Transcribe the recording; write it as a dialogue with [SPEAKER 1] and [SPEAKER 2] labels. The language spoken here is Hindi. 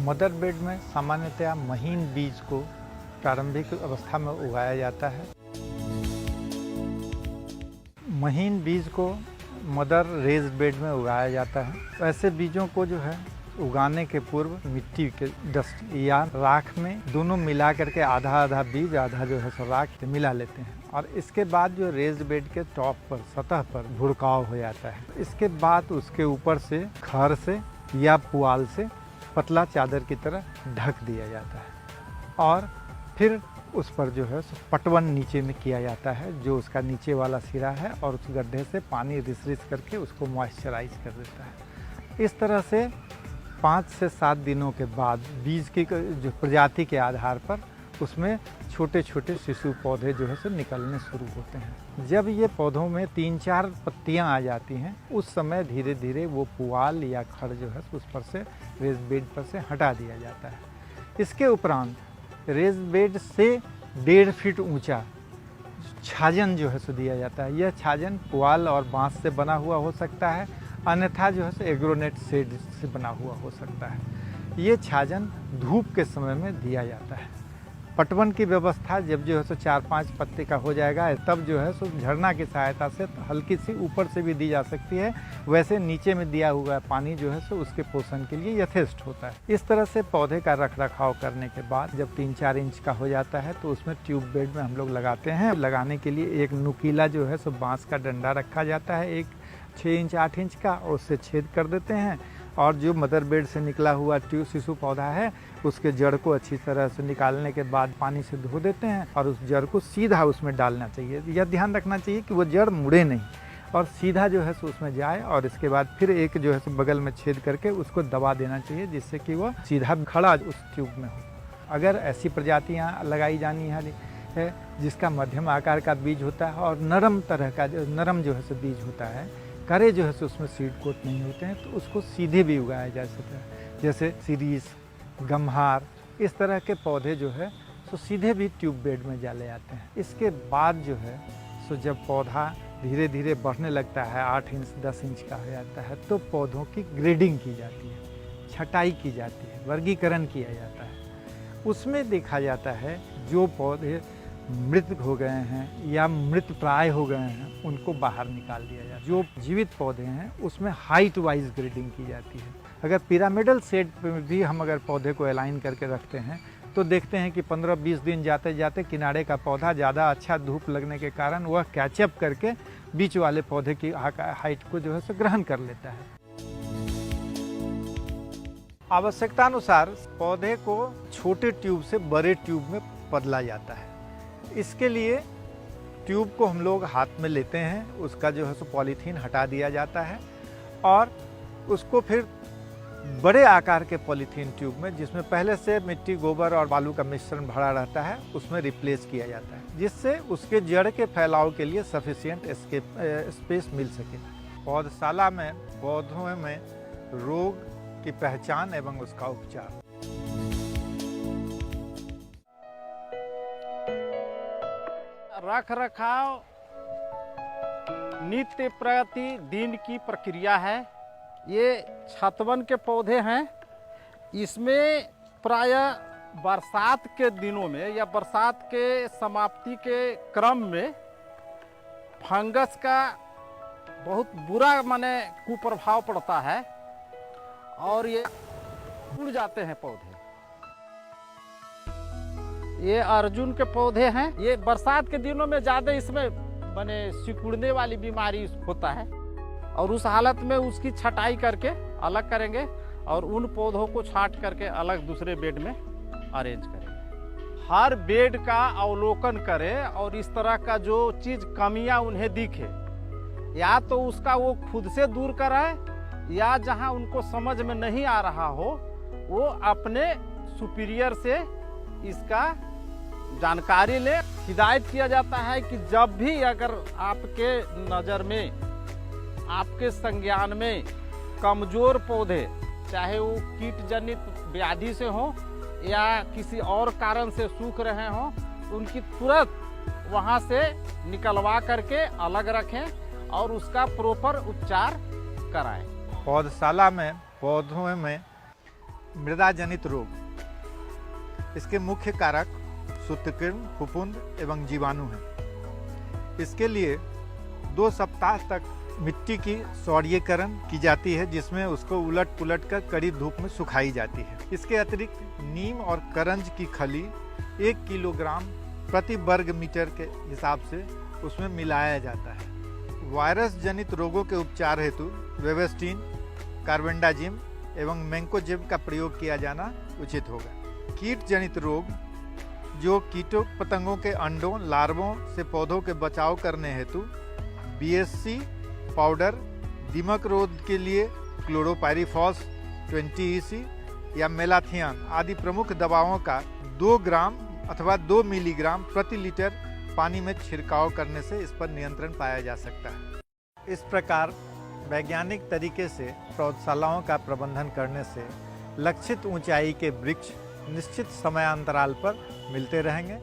[SPEAKER 1] मदर बेड में सामान्यतया महीन बीज को प्रारंभिक अवस्था में उगाया जाता है। महीन बीज को मदर रेज्ड बेड में उगाया जाता है। ऐसे बीजों को जो है उगाने के पूर्व मिट्टी के डस्ट या राख में दोनों मिला करके आधा आधा बीज आधा जो है सो राख मिला लेते हैं और इसके बाद जो रेज्ड बेड के टॉप पर सतह पर भुरकाव हो जाता है। इसके बाद उसके ऊपर से खर से या पुआल से पतला चादर की तरह ढक दिया जाता है और फिर उस पर जो है पटवन नीचे में किया जाता है, जो उसका नीचे वाला सिरा है, और उस गड्ढे से पानी रिस करके उसको मॉइस्चराइज कर देता है। इस तरह से 5 से 7 दिनों के बाद बीज की जो प्रजाति के आधार पर उसमें छोटे छोटे शिशु पौधे जो है सो निकलने शुरू होते हैं। जब ये पौधों में 3-4 पत्तियां आ जाती हैं, उस समय धीरे धीरे वो पुआल या खड़ जो है उस पर से रेज्ड बेड पर से हटा दिया जाता है। इसके उपरांत रेज्ड बेड से 1.5 फीट ऊंचा छाजन जो है सो दिया जाता है। यह छाजन पुआल और बांस से बना हुआ हो सकता है, अन्यथा जो है सो एग्रोनेट शेड से बना हुआ हो सकता है। ये छाजन धूप के समय में दिया जाता है। पटवन की व्यवस्था जब जो है सो 4-5 पत्ते का हो जाएगा तब जो है सो झरना की सहायता से हल्की सी ऊपर से भी दी जा सकती है। वैसे नीचे में दिया हुआ पानी जो है सो उसके पोषण के लिए यथेष्ट होता है। इस तरह से पौधे का रख रखाव करने के बाद जब 3-4 इंच का हो जाता है तो उसमें ट्यूब बेड में हम लोग लगाते हैं। लगाने के लिए एक नुकीला जो है सो बांस का डंडा रखा जाता है, एक 6 इंच 8 इंच का, और उससे छेद कर देते हैं और जो मदर बेड से निकला हुआ ट्यूब शिशु पौधा है उसके जड़ को अच्छी तरह से निकालने के बाद पानी से धो देते हैं और उस जड़ को सीधा उसमें डालना चाहिए। यह ध्यान रखना चाहिए कि वो जड़ मुड़े नहीं और सीधा जो है सो उसमें जाए, और इसके बाद फिर एक जो है सो बगल में छेद करके उसको दबा देना चाहिए जिससे कि वो सीधा खड़ा उस ट्यूब में हो। अगर ऐसी प्रजातियाँ लगाई जानी है जिसका मध्यम आकार का बीज होता है और नरम तरह का नरम जो है सो बीज होता है, करे जो है सो उसमें सीड कोट नहीं होते हैं, तो उसको सीधे भी उगाया जा सकता है। जैसे सीरीज, गम्हार, इस तरह के पौधे जो है सो सीधे भी ट्यूब बेड में डाले जाते हैं। इसके बाद जो है सो जब पौधा धीरे धीरे बढ़ने लगता है, 8 इंच 10 इंच का हो जाता है, तो पौधों की ग्रेडिंग की जाती है, छटाई की जाती है, वर्गीकरण किया जाता है। उसमें देखा जाता है जो पौधे मृत हो गए हैं या मृत प्राय हो गए हैं उनको बाहर निकाल दिया जाता है। जो जीवित पौधे हैं उसमें हाइट वाइज ग्रेडिंग की जाती है। अगर पिरामिडल सेट पे भी हम अगर पौधे को अलाइन करके रखते हैं तो देखते हैं कि 15-20 दिन जाते जाते किनारे का पौधा ज़्यादा अच्छा धूप लगने के कारण वह कैचअप करके बीच वाले पौधे की हाइट को जो है सो ग्रहण कर लेता है। आवश्यकतानुसार पौधे को छोटे ट्यूब से बड़े ट्यूब में बदला जाता है। इसके लिए ट्यूब को हम लोग हाथ में लेते हैं, उसका जो है सो पॉलीथीन हटा दिया जाता है और उसको फिर बड़े आकार के पॉलीथीन ट्यूब में, जिसमें पहले से मिट्टी, गोबर और बालू का मिश्रण भरा रहता है, उसमें रिप्लेस किया जाता है, जिससे उसके जड़ के फैलाव के लिए सफिशिएंट स्पेस मिल सके। पौधशाला में पौधों में रोग की पहचान एवं उसका उपचार।
[SPEAKER 2] रख रखाव नित्य प्रति दिन की प्रक्रिया है। ये छतवन के पौधे हैं। इसमें प्रायः बरसात के दिनों में या बरसात के समाप्ति के क्रम में फंगस का बहुत बुरा माने कुप्रभाव पड़ता है और ये उड़ जाते हैं पौधे। ये अर्जुन के पौधे हैं। ये बरसात के दिनों में ज़्यादा इसमें माने सिकुड़ने वाली बीमारी होता है और उस हालत में उसकी छटाई करके अलग करेंगे और उन पौधों को छांट करके अलग दूसरे बेड में अरेंज करेंगे। हर बेड का अवलोकन करें और इस तरह का जो चीज़ कमियां उन्हें दिखे या तो उसका वो खुद से दूर कराए या जहां उनको समझ में नहीं आ रहा हो वो अपने सुपीरियर से इसका जानकारी ले। हिदायत किया जाता है कि जब भी अगर आपके नज़र में, आपके संज्ञान में कमज़ोर पौधे, चाहे वो कीट जनित व्याधि से हो या किसी और कारण से सूख रहे हों, उनकी तुरंत वहाँ से निकलवा करके अलग रखें और उसका प्रॉपर उपचार कराएं।
[SPEAKER 1] पौधशाला में पौधों में मृदा जनित रोग, इसके मुख्य कारक सूत्रकृमि, फफूंद एवं जीवाणु हैं। इसके लिए 2 सप्ताह तक मिट्टी की सौर्यीकरण की जाती है, जिसमें उसको उलट पुलट कर कड़ी धूप में सुखाई जाती है। इसके अतिरिक्त नीम और करंज की खली 1 किलोग्राम प्रति वर्ग मीटर के हिसाब से उसमें मिलाया जाता है। वायरस जनित रोगों के उपचार हेतु वेबस्टीन, कार्बेंडाजिम एवं मैंकोजेब का प्रयोग किया जाना उचित होगा। कीट जनित रोग, जो कीटों पतंगों के अंडों, लार्वों से पौधों के बचाव करने हेतु BSC पाउडर, दीमक रोग के लिए क्लोरोपाइरीफॉस 20 EC या मेलाथियन आदि प्रमुख दवाओं का 2 ग्राम अथवा 2 मिलीग्राम प्रति लीटर पानी में छिड़काव करने से इस पर नियंत्रण पाया जा सकता है। इस प्रकार वैज्ञानिक तरीके से पौधशालाओं का प्रबंधन करने से लक्षित ऊंचाई के वृक्ष निश्चित समयांतराल पर मिलते रहेंगे